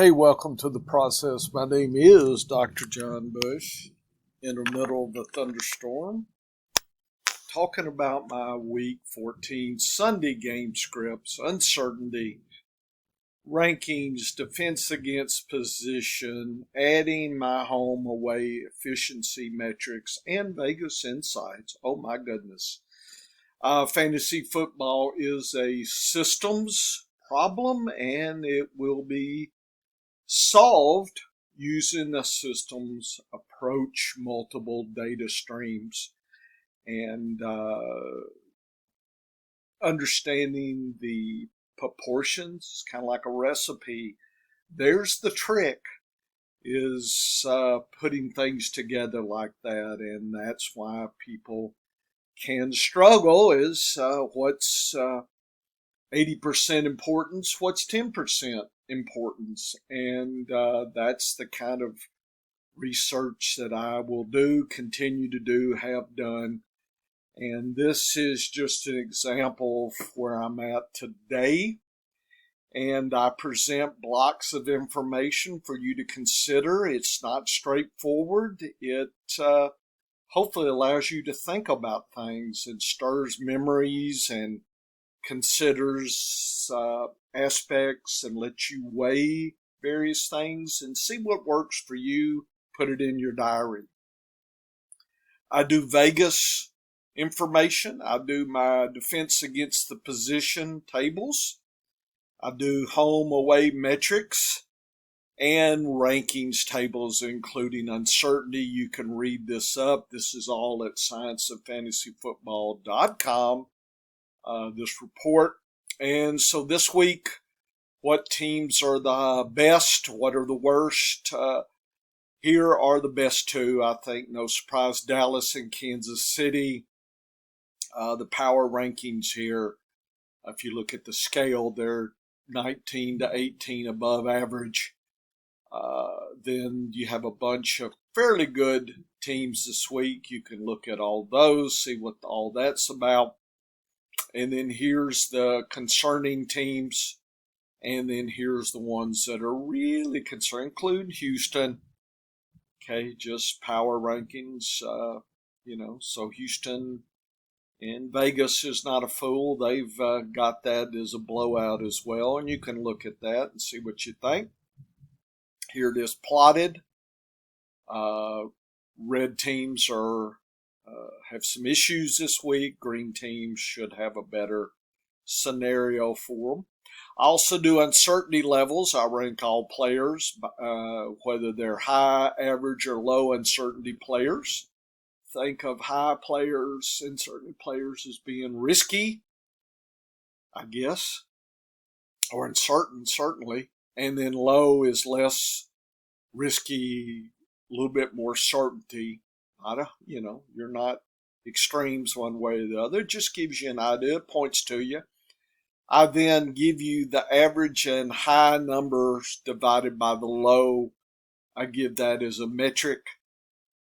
Hey, welcome to the process. My name is Dr. John Bush, in the middle of a thunderstorm, talking about my week 14 Sunday game scripts, uncertainty, rankings, defense against position, adding my home away efficiency metrics, and Vegas insights. Oh my goodness. Fantasy football is a systems problem, and it will be solved using the systems approach, multiple data streams, and understanding the proportions, kind of like a recipe. There's the trick, is putting things together like that, and that's why people can struggle, is what's 80% importance, what's 10% importance, and that's the kind of research that I will do, continue to do, have done, and this is just an example of where I'm at today, and I present blocks of information for you to consider. It's not straightforward. It hopefully allows you to think about things and stirs memories and considers aspects and lets you weigh various things and see what works for you. Put it in your diary. I do Vegas information. I do my defense against the position tables. I do home away metrics and rankings tables, including uncertainty. You can read this up. This is all at scienceoffantasyfootball.com. This report. And so this week, what teams are the best? What are the worst? Here are the best two, I think. No surprise, Dallas and Kansas City. The power rankings here, if you look at the scale, they're 19 to 18 above average. Then you have a bunch of fairly good teams this week. You can look at all those, see what all that's about. And then here's the concerning teams. And then here's the ones that are really concerned, including Houston. Okay, just power rankings, so Houston and Vegas is not a fool. They've got that as a blowout as well. And you can look at that and see what you think. Here it is plotted. Red teams have some issues this week. Green teams should have a better scenario for them. I also do uncertainty levels. I rank all players, whether they're high, average, or low uncertainty players. Think of high players, uncertainty players, as being risky, I guess, or uncertain, certainly. And then low is less risky, a little bit more certainty. You're not extremes one way or the other. It just gives you an idea, it points to you. I then give you the average and high numbers divided by the low. I give that as a metric.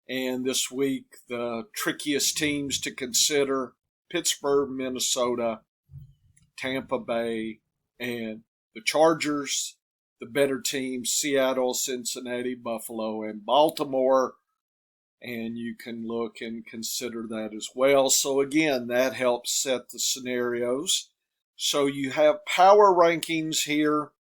And this week, the trickiest teams to consider: Pittsburgh, Minnesota, Tampa Bay, and the Chargers. The better teams: Seattle, Cincinnati, Buffalo, and Baltimore. And you can look and consider that as well. So again, that helps set the scenarios. So you have power rankings here,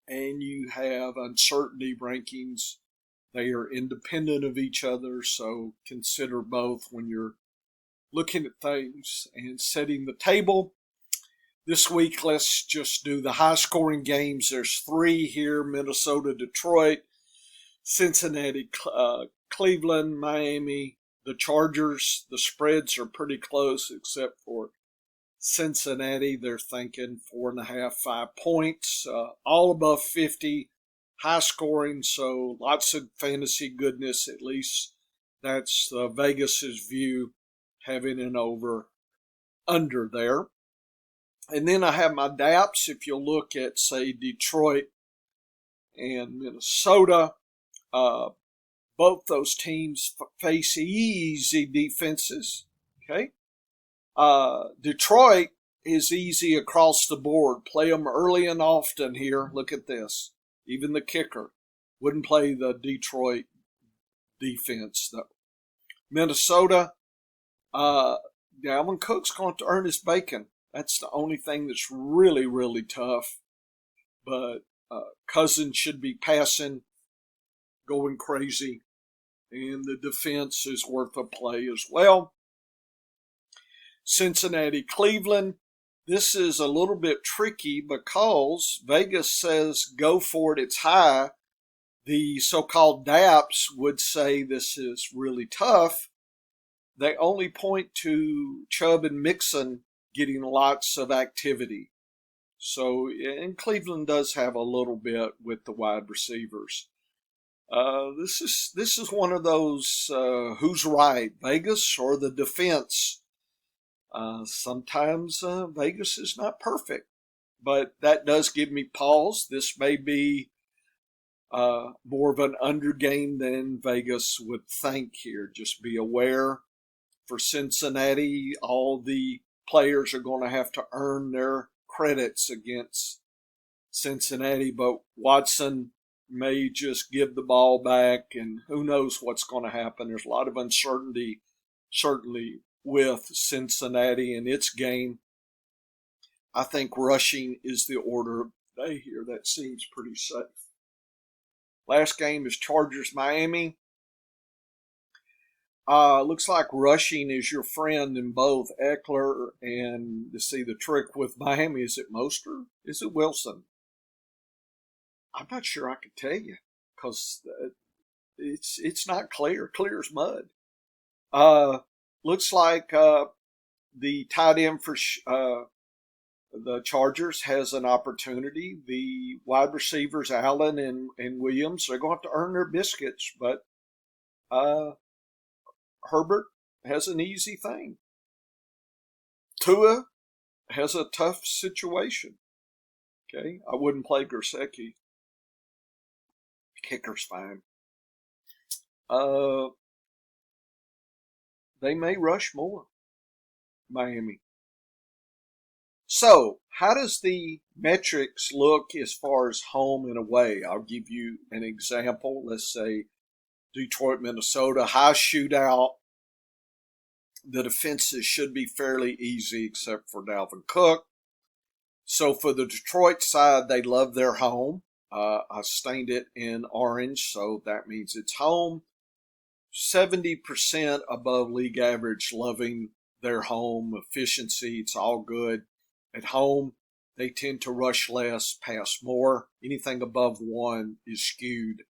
and you have uncertainty rankings. They are independent of each other, so consider both when you're looking at things and setting the table. This week, let's just do the high-scoring games. There's 3 here: Minnesota, Detroit, Cincinnati, Cleveland, Miami, the Chargers. The spreads are pretty close except for Cincinnati. They're thinking 4.5, 5 points, all above 50, high scoring, so lots of fantasy goodness. At least that's Vegas's view, having an over under there. And then I have my DAPs. If you look at, say, Detroit and Minnesota, both those teams face easy defenses. Okay, Detroit is easy across the board. Play them early and often here. Look at this. Even the kicker wouldn't play the Detroit defense, though. Minnesota, Dalvin Cook's going to earn his bacon. That's the only thing that's really, really tough. But Cousins should be passing, going crazy, and the defense is worth a play as well. Cincinnati, Cleveland. This is a little bit tricky because Vegas says go for it, it's high. The so-called DAPs would say this is really tough. They only point to Chubb and Mixon getting lots of activity. So, and Cleveland does have a little bit with the wide receivers. This is one of those who's right, Vegas or the defense. Sometimes Vegas is not perfect, but that does give me pause. This may be more of an under game than Vegas would think here. Just be aware for Cincinnati, all the players are going to have to earn their credits against Cincinnati, but Watson may just give the ball back, and who knows what's going to happen. There's a lot of uncertainty, certainly, with Cincinnati and its game. I think rushing is the order of the day here. That seems pretty safe. Last game is Chargers-Miami. Looks like rushing is your friend in both Eckler and, to see the trick with Miami, is it Mostert? Is it Wilson? I'm not sure I could tell you because it's not clear as mud. Looks like the tight end for the Chargers has an opportunity. The wide receivers, Allen and Williams, they're going to have to earn their biscuits, but Herbert has an easy thing. Tua has a tough situation. Okay, I wouldn't play Gesicki. Kicker's fine. They may rush more, Miami. So, how does the metrics look as far as home and away? I'll give you an example. Let's say Detroit, Minnesota, high shootout. The defenses should be fairly easy except for Dalvin Cook. So for the Detroit side, they love their home. I stained it in orange, so that means it's home. 70% above league average, loving their home efficiency. It's all good. At home, they tend to rush less, pass more. Anything above 1 is skewed.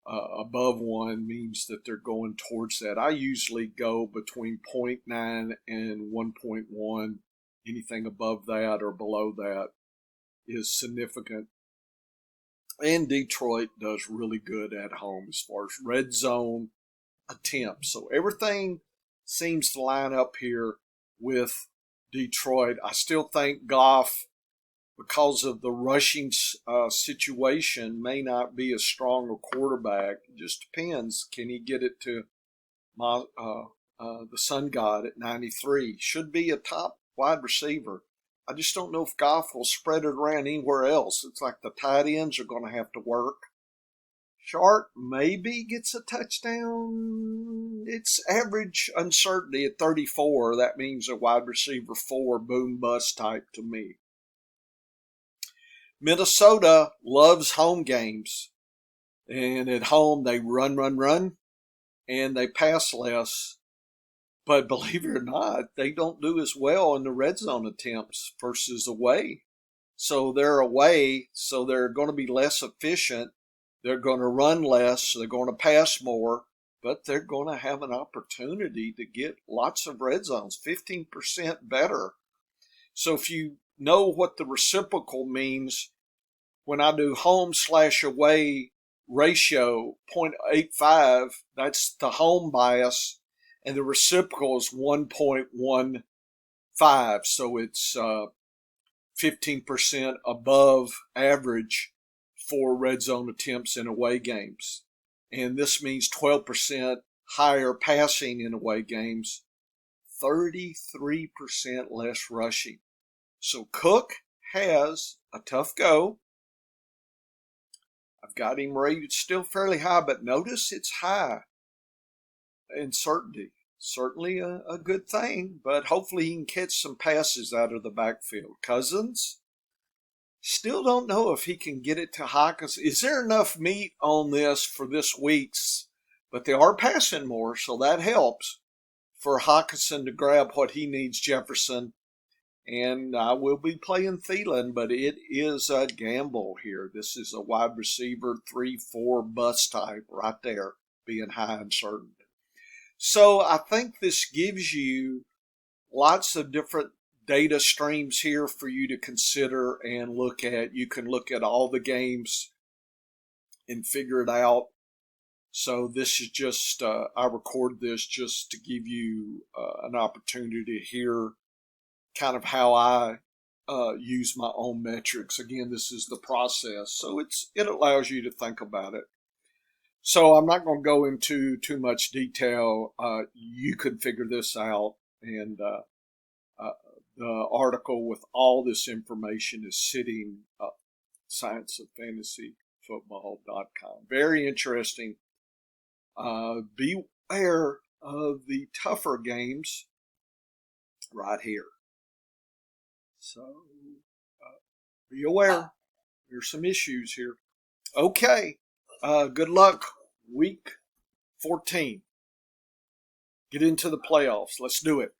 Above 1 means that they're going towards that. I usually go between 0.9 and 1.1. Anything above that or below that is significant. And Detroit does really good at home as far as red zone attempts. So everything seems to line up here with Detroit. I still think Goff, because of the rushing situation, may not be as strong a quarterback. It just depends. Can he get it to the sun god at 93? Should be a top wide receiver. I just don't know if Goff will spread it around anywhere else. It's like the tight ends are going to have to work. Sharp maybe gets a touchdown. It's average uncertainty at 34. That means a wide receiver 4 boom bust type to me. Minnesota loves home games. And at home they run, and they pass less. But believe it or not, they don't do as well in the red zone attempts versus away. So they're away, so they're going to be less efficient. They're going to run less. They're going to pass more. But they're going to have an opportunity to get lots of red zones, 15% better. So if you know what the reciprocal means, when I do home/away ratio 0.85, that's the home bias. And the reciprocal is 1.15, so it's 15% above average for red zone attempts in away games. And this means 12% higher passing in away games, 33% less rushing. So Cook has a tough go. I've got him rated still fairly high, but notice it's high in certainty. Certainly a good thing, but hopefully he can catch some passes out of the backfield. Cousins, still don't know if he can get it to Hawkins. Is there enough meat on this for this week's? But they are passing more, so that helps for Hawkinson to grab what he needs, Jefferson. And I will be playing Thielen, but it is a gamble here. This is a wide receiver 3-4 bust type right there, being high and certain. So I think this gives you lots of different data streams here for you to consider and look at. You can look at all the games and figure it out. So this is just, I record this just to give you an opportunity to hear kind of how I use my own metrics. Again, this is the process, so it allows you to think about it. So I'm not going to go into too much detail. You can figure this out, and the article with all this information is sitting up scienceoffantasyfootball.com. Very interesting. Beware of the tougher games right here. So be aware. There's some issues here. Okay. Good luck. Week 14. Get into the playoffs. Let's do it.